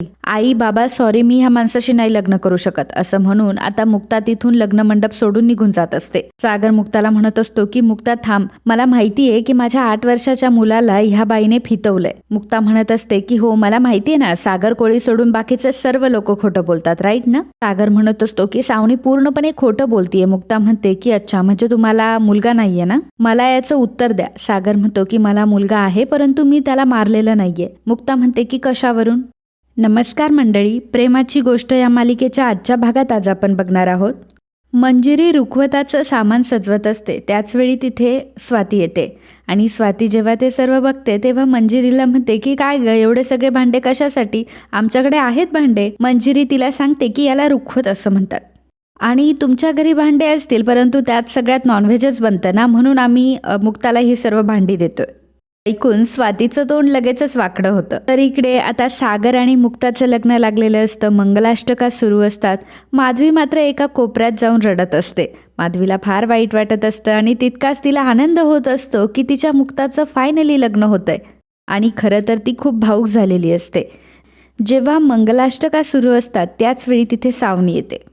आई बाबा सॉरी, मी ह्या माणसाशी नाही लग्न करू शकत असं म्हणून आता मुक्ता तिथून लग्न मंडप सोडून निघून जात असते. सागर मुक्ताला म्हणत असतो की मुक्ता थांब, मला माहितीये की माझ्या 8 वर्षाच्या मुलाला ह्या बाईने फितवलंय. मुक्ता म्हणत असते की हो मला माहितीये ना, सागर कोळी सोडून बाकीचे सर्व लोक खोटं बोलतात, राईट ना. सागर म्हणत असतो की सावनी पूर्णपणे खोटं बोलतीये. मुक्ता म्हणते की अच्छा, म्हणजे तुम्हाला मुलगा नाहीये ना, मला याचं उत्तर द्या. सागर म्हणतो की मला मुलगा आहे, परंतु मी त्याला मारलेलं नाहीये. मुक्ता म्हणते की कशावरून. नमस्कार मंडळी, प्रेमाची गोष्ट या मालिकेच्या आजच्या भागात आज आपण बघणार आहोत. मंजिरी रुखवताचं सामान सजवत असते, त्याचवेळी तिथे स्वाती येते आणि स्वाती जेव्हा ते सर्व बघते तेव्हा मंजिरीला म्हणते की काय ग, एवढे सगळे भांडे कशासाठी, आमच्याकडे आहेत भांडे. मंजिरी तिला सांगते की याला रुखवत असं म्हणतात आणि तुमच्या घरी भांडे असतील परंतु त्यात सगळ्यात नॉनव्हेजच बनतं ना, म्हणून आम्ही मुक्ताला ही सर्व भांडी देतोय. ऐकून स्वातीचं तोंड लगेचच वाकडं होतं. तर इकडे आता सागर आणि मुक्ताचं लग्न लागलेलं असतं, मंगलाष्टका सुरू असतात. माधवी मात्र एका कोपऱ्यात जाऊन रडत असते. माधवीला फार वाईट वाटत असतं आणि तितकाच तिला आनंद होत असतो की तिच्या मुक्ताचं फायनली लग्न होतंय आणि खरं तर ती खूप भावूक झालेली असते. जेव्हा मंगलाष्टका सुरू असतात त्याचवेळी तिथे सावनी येते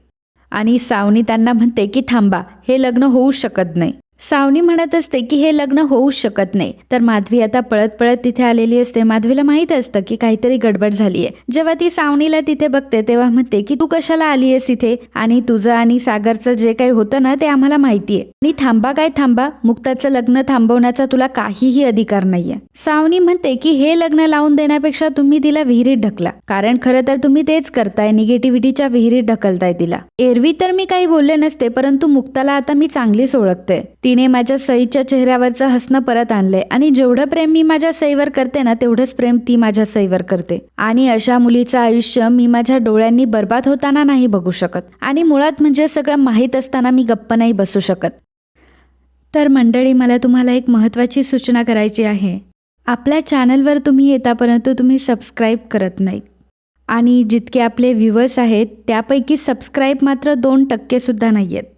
आणि सावनी त्यांना म्हणते की थांबा, हे लग्न होऊ शकत नाही. सावनी म्हणत असते की हे लग्न होऊ शकत नाही. तर माधवी आता पळत पळत तिथे आलेली असते. माधवीला माहीत असतं की काहीतरी गडबड झाली आहे. जेव्हा ती सावनीला तिथे बघते तेव्हा म्हणते की तू कशाला आली आहेस इथे, आणि तुझं आणि सागरचं जे काही होतं ना ते आम्हाला माहितीये, आणि थांबा काय थांबा, मुक्ताचं लग्न थांबवण्याचा तुला काहीही अधिकार नाहीये. सावनी म्हणते की हे लग्न लावून देण्यापेक्षा तुम्ही तिला विहिरीत ढकला, कारण खरं तर तुम्ही तेच करताय, निगेटिव्हिटीच्या विहिरीत ढकलताय तिला. एरवी तर मी काही बोलले नसते, परंतु मुक्ताला आता मी चांगलीच ओळखते. तिने माझ्या सईच्या चेहऱ्यावरचं हसणं परत आणलंय आणि जेवढं प्रेम मी माझ्या सईवर करते ना तेवढंच प्रेम ती माझ्या सईवर करते, आणि अशा मुलीचं आयुष्य मी माझ्या डोळ्यांनी बर्बाद होताना नाही बघू शकत, आणि मुळात म्हणजे सगळं माहीत असताना मी गप्प नाही बसू शकत. तर मंडळी, मला तुम्हाला एक महत्त्वाची सूचना करायची आहे. आपल्या चॅनलवर तुम्ही येता परंतु तुम्ही सबस्क्राईब करत नाहीत, आणि जितके आपले व्ह्यूअर्स आहेत त्यापैकी सबस्क्राईब मात्र 2% सुद्धा नाही आहेत.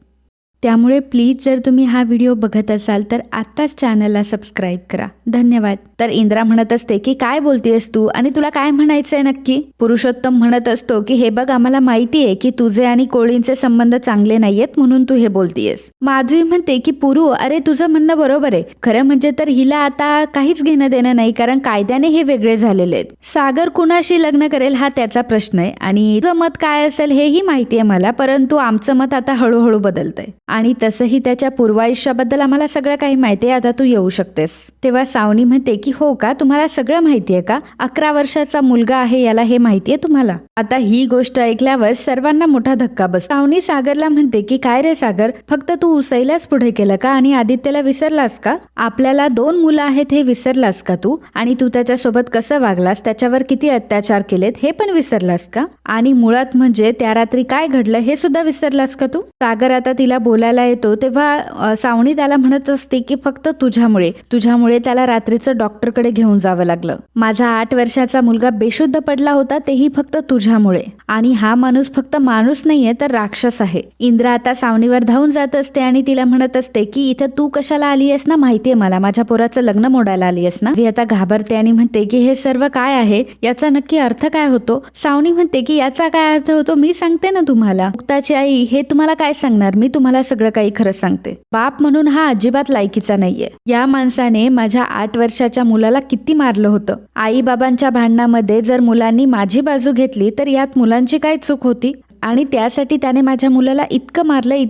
त्यामुळे प्लीज जर तुम्ही हा व्हिडिओ बघत असाल तर आत्ताच चॅनलला सबस्क्राईब करा. धन्यवाद. तर इंद्रा म्हणत असते की काय बोलतेस तू, आणि तुला काय म्हणायचंय नक्की. पुरुषोत्तम म्हणत असतो की हे बघ, आम्हाला माहिती आहे की तुझे आणि कोळींचे संबंध चांगले नाहीयेत म्हणून तू हे बोलतीयस. माधवी म्हणते की पुरू, अरे तुझं म्हणणं बरोबर आहे. खरं म्हणजे तर हिला आता काहीच घेणं देणं नाही, कारण कायद्याने हे वेगळे झालेले आहेत. सागर कुणाशी लग्न करेल हा त्याचा प्रश्न आहे, आणि तुझं मत काय असेल हेही माहिती आहे मला, परंतु आमचं मत आता हळूहळू बदलतंय, आणि तसंही त्याच्या पूर्वायुष्याबद्दल आम्हाला सगळं काही माहिती आहे, आता तू येऊ शकतेस. तेव्हा सावनी म्हणते की हो का, तुम्हाला सगळं माहिती आहे का, 11 वर्षाचा मुलगा आहे याला हे माहिती आहे तुम्हाला. आता ही गोष्ट ऐकल्यावर सर्वांना मोठा धक्का बसतो. सावनी सागरला म्हणते की काय रे सागर, फक्त तू उसईलाच पुढे केलं का आणि आदित्यला विसरलास का, आपल्याला 2 मुलं आहेत हे विसरलास का तू, आणि तू त्याच्यासोबत कसं वागलास, त्याच्यावर किती अत्याचार केलेत हे पण विसरलास का, आणि मुळात म्हणजे त्या रात्री काय घडलं हे सुद्धा विसरलास का तू. सागर आता तिला बोलायला येतो तेव्हा सावनी त्याला म्हणत असते की फक्त तुझ्यामुळे त्याला रात्रीचं डॉक्टरकडे घेऊन जावं लागलं. माझा 8 वर्षाचा मुलगा बेशुद्ध पडला होता तेही फक्त तुझ्यामुळे, आणि हा माणूस फक्त माणूस नाहीये तर राक्षस आहे. इंद्रा आता सावनीवर धावून जात असते आणि तिला म्हणत असते की इथं तू कशाला आली आहेस ना, माहितीये मला, माझ्या पोराचं लग्न मोडायला आली आहेस ना. ती आता घाबरते आणि म्हणते की हे सर्व काय आहे, याचा नक्की अर्थ काय होतो. सावनी म्हणते की याचा काय अर्थ होतो मी सांगते ना तुम्हाला. मुक्ताची आई हे तुम्हाला काय सांगणार, मी तुम्हाला सगळं काही खरं सांगते. बाप म्हणून हा अजिबात लायकीचा नाहीये. या माणसाने माझ्या 8 वर्षाच्या मुलाला किती मारलं होतं. आई बाबांच्या भांडणामध्ये जर मुलांनी माझी बाजू घेतली तर यात मुलांची काय चूक होती, आणि त्यासाठी त्याने माझ्या मुलाला इतकं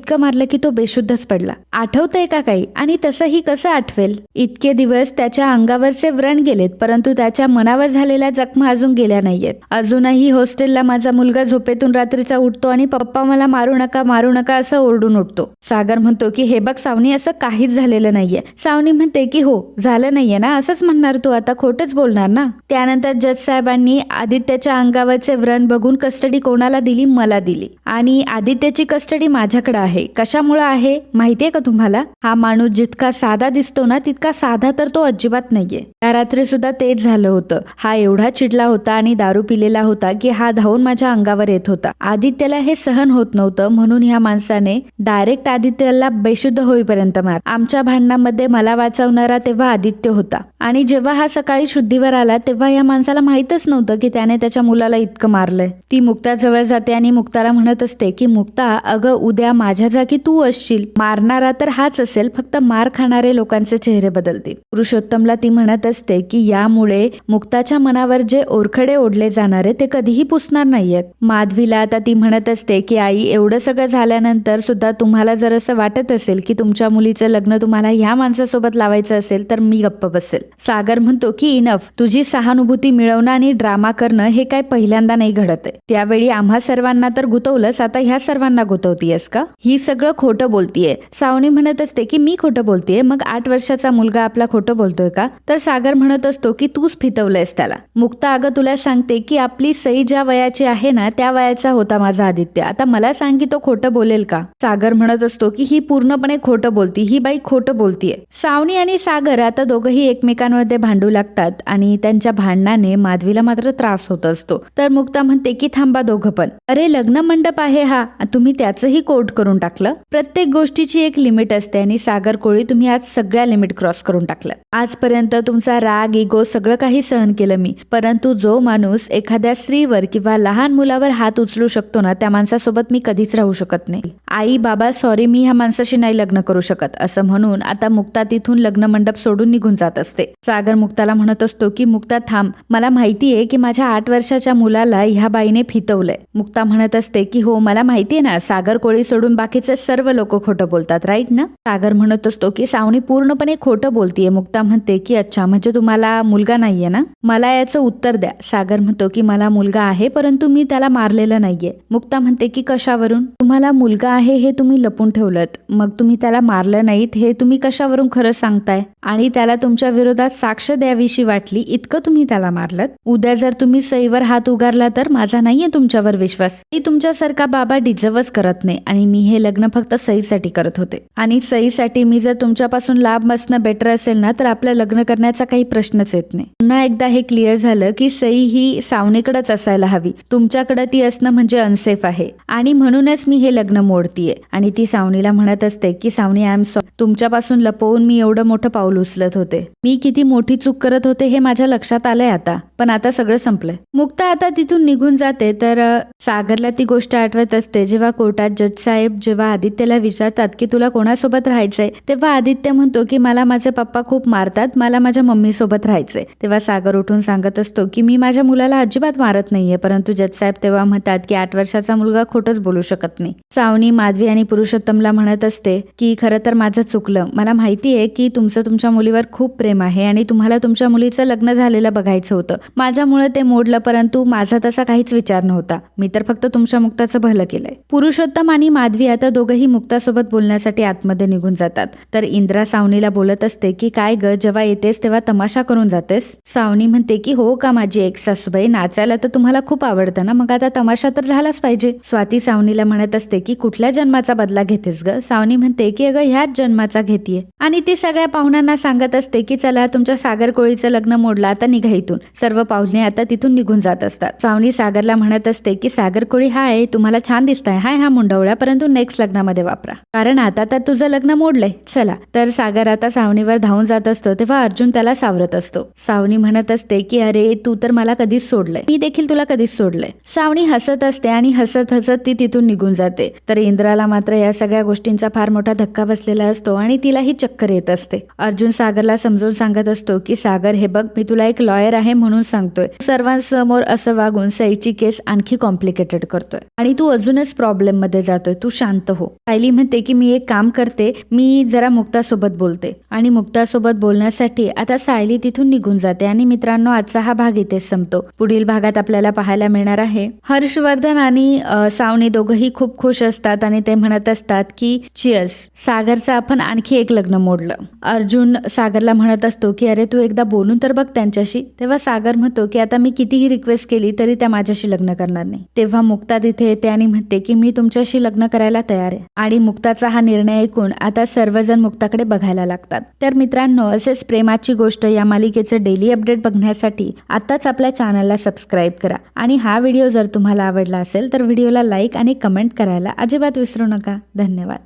मारलं की तो बेशुद्धच पडला. आठवतंय का काही, आणि तसंही कसं आठवेल. इतके दिवस त्याच्या अंगावरचे व्रण गेलेत परंतु त्याच्या मनावर झालेल्या जखमा अजून गेल्या नाहीयेत. अजूनही हॉस्टेलला माझा मुलगा झोपेतून रात्रीचा उठतो आणि पप्पा मला मारू नका असं ओरडून उठतो. सागर म्हणतो की हे बघ सावनी, असं काहीच झालेलं नाहीये. सावनी म्हणते की हो झालं नाहीये ना, असंच म्हणणार तू, आता खोटच बोलणार ना. त्यानंतर जज साहेबांनी आदित्यच्या अंगावरचे व्रण बघून कस्टडी कोणाला दिली, मला मला दिली आणि आदित्यची कस्टडी माझ्याकडे आहे. कशामुळे आहे माहितीये का तुम्हाला? हा माणूस जितका साधा दिसतो ना तितका साधा तर तो अजिबात नाहीये. त्या रात्री सुद्धा तेच झालं होतं. हा एवढा चिडला होता आणि दारू पिलेला होता की हा धावून माझ्या अंगावर येत होता. आदित्यला हे सहन होत नव्हतं म्हणून ह्या माणसाने डायरेक्ट आदित्यला बेशुद्ध होईपर्यंत मार. आमच्या भांडणामध्ये मला वाचवणारा तेव्हा आदित्य होता आणि जेव्हा हा सकाळी शुद्धीवर आला तेव्हा या माणसाला माहीतच नव्हतं की त्याने त्याच्या मुलाला इतकं मारलंय. ती मुक्ताजवळ जाते आणि मुक्ताला म्हणत असते की मुक्ता, अगं उद्या माझ्या जागी तू असशील. मारणारा तर हाच असेल, फक्त मार खाणारे लोकांचे चेहरे बदलतील. पुरुषोत्तमला ती म्हणत असते की यामुळे मुक्ताच्या मनावर जे ओरखडे ओढले जाणारे ते कधीही पुसणार नाहीयेत. माधवीला आता ती म्हणत असते की आई, एवढं सगळं झाल्यानंतर सुद्धा तुम्हाला जर असं वाटत असेल की तुमच्या मुलीचं लग्न तुम्हाला ह्या माणसासोबत लावायचं असेल तर मी गप्प बसेल. सागर म्हणतो की इनफ, तुझी सहानुभूती मिळवणं आणि ड्रामा करणं हे काय पहिल्यांदा नाही घडत आहे. त्यावेळी आम्हा सर्वांना तर गुतवलंस, आता ह्या सर्वांना गुतवतीयस का? ही सगळं खोटं बोलतीये. सावनी म्हणत असते की मी खोटं बोलतीये, मग 8 वर्षाचा मुलगा आपला खोटं बोलतोय का? तर सागर म्हणत असतो की तूच फितवलंयस त्याला. मुक्ता, अगं तुला सांगते की आपली सई ज्या वयाची आहे ना त्या वयाचा होता माझा आदित्य. आता मला सांग की तो खोटं बोलेल का? सागर म्हणत असतो की ही पूर्णपणे खोटं बोलती, ही बाई खोटं बोलतीये. सावनी आणि सागर आता दोघंही एकमेकांमध्ये भांडू लागतात आणि त्यांच्या भांडणाने माधवीला मात्र त्रास होत असतो. तर मुक्ता म्हणते की थांबा दोघं पण. अरे लग्न मंडप आहे हा, तुम्ही त्याचंही कोर्ट करून टाकलं. प्रत्येक गोष्टीची एक लिमिट असते आणि सागर कोळी तुम्ही आज सगळ्या लिमिट क्रॉस करून टाकलं. आजपर्यंत तुमचा राग, इगो सगळं काही सहन केलं मी, परंतु जो माणूस एखाद्या स्त्रीवर किंवा लहान मुलावर हात उचलू शकतो ना त्या माणसासोबत मी कधीच राहू शकत नाही. आई बाबा सॉरी, मी ह्या माणसाशी नाही लग्न करू शकत असं म्हणून आता मुक्ता तिथून लग्न मंडप सोडून निघून जात असते. सागर मुक्ताला म्हणत असतो की मुक्ता थांब, मला माहितीये की माझ्या 8 वर्षाच्या मुलाला ह्या बाईने फितवलंय. मुक्ता म्हणत असते की हो मला माहितीये ना, सागर कोळी सोडून बाकीचे सर्व लोक खोटं बोलतात, राईट ना? सागर म्हणत असतो की सावनी पूर्णपणे खोटं बोलतीये. मुक्ता म्हणते की अच्छा, म्हणजे तुम्हाला मुलगा नाहीये ना? मला याचं उत्तर द्या. सागर म्हणतो की मला मुलगा आहे परंतु मी त्याला मारलेलं नाहीये. मुक्ता म्हणते की कशावरून? तुम्हाला मुलगा आहे हे तुम्ही लपून ठेवलत, मग तुम्ही त्याला मारलं नाहीत हे तुम्ही कशावरून खरं सांगताय? आणि त्याला तुमच्या विरोधात साक्ष द्यावीशी वाटली इतकं तुम्ही त्याला मारलत. उद्या जर तुम्ही सईवर हात उगारला तर माझा नाहीये तुमच्यावर विश्वास. ती तुमच्यासारखा बाबा डिझर्वच करत नाही आणि मी हे लग्न फक्त सईसाठी करत होते आणि सईसाठी मी जर तुमच्यापासून लांब असणं बेटर असेल ना तर आपलं लग्न करण्याचा काही प्रश्नच येत नाही. पुन्हा एकदा हे क्लिअर झालं की सई ही सावनीकडेच असायला हवी, तुमच्याकडे ती असणं म्हणजे अनसेफ आहे आणि म्हणूनच मी हे लग्न मोडतीये. आणि ती सावनीला म्हणत असते की सावनी आय एम सॉरी, तुमच्यापासून लपवून मी एवढं मोठं पाऊल उचलत होते. मी किती मोठी चूक करत होते हे माझ्या लक्षात आलंय आता, पण आता सगळं संपलंय. मुक्ता आता तिथून निघून जाते तर सागरला ती गोष्ट आठवत असते जेव्हा कोर्टात जज साहेब जेव्हा आदित्यला विचारतात की तुला कोणासोबत राहायचंय, तेव्हा आदित्य म्हणतो की मला माझे पप्पा खूप मारतात, मला माझ्या मम्मी सोबत राहायचंय. तेव्हा सागर उठून सांगत असतो की मी माझ्या मुलाला अजिबात मारत नाहीये, परंतु जज साहेब तेव्हा म्हणतात की 8 वर्षाचा मुलगा खोटंच बोलू शकत नाही. सावनी माधवी आणि पुरुषोत्तमला म्हणत असते की खरं तर माझं चुकलं, मला माहितीये की तुमचं तुमच्या मुलीवर खूप प्रेम आहे आणि तुम्हाला तुमच्या मुलीचं लग्न झालेलं बघायचं होतं. माझ्यामुळे ते मोडलं, परंतु माझा तसा काहीच विचार नव्हता, मी तर फक्त तुमच्या मुक्ताचं भलं केलंय. पुरुषोत्तम आणि माधवी आता दोघंही मुक्तासोबत बोलण्यासाठी आतमध्ये निघून जातात. तर इंद्रा सावनीला बोलत असते की काय ग, जेव्हा येतेस तेव्हा तमाशा करून जातेस? सावनी म्हणते की हो का माझी एक सासूबाई, नाचायला तर तुम्हाला खूप आवडतं ना, मग आता तमाशा तर झालाच पाहिजे. स्वाती सावनीला म्हणत असते की कुठल्या जन्माचा बदला घेतेस ग? सावनी म्हणते की अगं ह्याच जन्माचा घेतीये. आणि ती सगळ्या पाहुण्यांना सांगत असते की चला तुमच्या सागर कोळीचं लग्न मोडलं, आता निघा इथून. सर्व पाहुणे आता तिथून निघून जात असतात. सावनी सागरला म्हणत असते की सागर कोळी हाय, तुम्हाला छान दिसताय हाय हा मुंडवळ्या, परंतु नेक्स्ट लग्नामध्ये वापरा, कारण आता तर तुझं लग्न मोडलंय, चला. तर सागर आता सावनीवर धावून जात असतो तेव्हा अर्जुन त्याला सावरत असतो. सावनी म्हणत असते की अरे तू तर मला कधीच सोडलंय, मी देखील तुला कधीच सोडलंय. सावनी हसत असते आणि हसत हसत ती तिथून निघून जाते. तर इंद्राला मात्र या सगळ्या गोष्टींचा फार मोठा धक्का बसलेला असतो आणि तिलाही चक्कर येत असते. अर्जुन सागरला समजून सांगत असतो की सागर हे बघ, मी तुला एक लॉयर आहे म्हणून सांगतोय, सर्वांसमोर असं वागून सईची केस आणखी कॉम्प्लिकेटेड करतोय आणि तू अजूनच प्रॉब्लेम मध्ये जातोय, तू शांत हो. सायली म्हणते की मी एक काम करते, मी जरा मुक्तासोबत बोलते. आणि मुक्तासोबत बोलण्यासाठी आता सायली तिथून निघून जाते. आणि मित्रांनो, आजचा हा भाग इथेच संपतो. पुढील भागात आपल्याला पाहायला मिळणार आहे हर्षवर्धन आणि सावनी दोघंही खूप खुश असतात आणि ते म्हणत असतात की चिअर्स, सागरचं आपण आणखी एक लग्न मोडलं. अर्जुन सागरला म्हणत असतो की अरे तू एकदा बोलून तर बघ त्यांच्याशी. तेव्हा सागर म्हणतो की आता मी कितीही रिक्वेस्ट केली तरी त्या माझ्याशी लग्न करणार नाही. तेव्हा मुक्ता मुक्ता तिथे येते आणि म्हणते की मी तुमच्याशी लग्न करायला तयार आहे. आणि मुक्ताचा हा निर्णय ऐकून आता सर्वजण मुक्ताकडे बघायला लागतात. तर मित्रांनो, असेच प्रेमाची गोष्ट या मालिकेचं डेली अपडेट बघण्यासाठी आताच आपल्या चॅनलला सबस्क्राईब करा. आणि हा व्हिडिओ जर तुम्हाला आवडला असेल तर व्हिडिओला लाईक आणि कमेंट करायला अजिबात विसरू नका. धन्यवाद.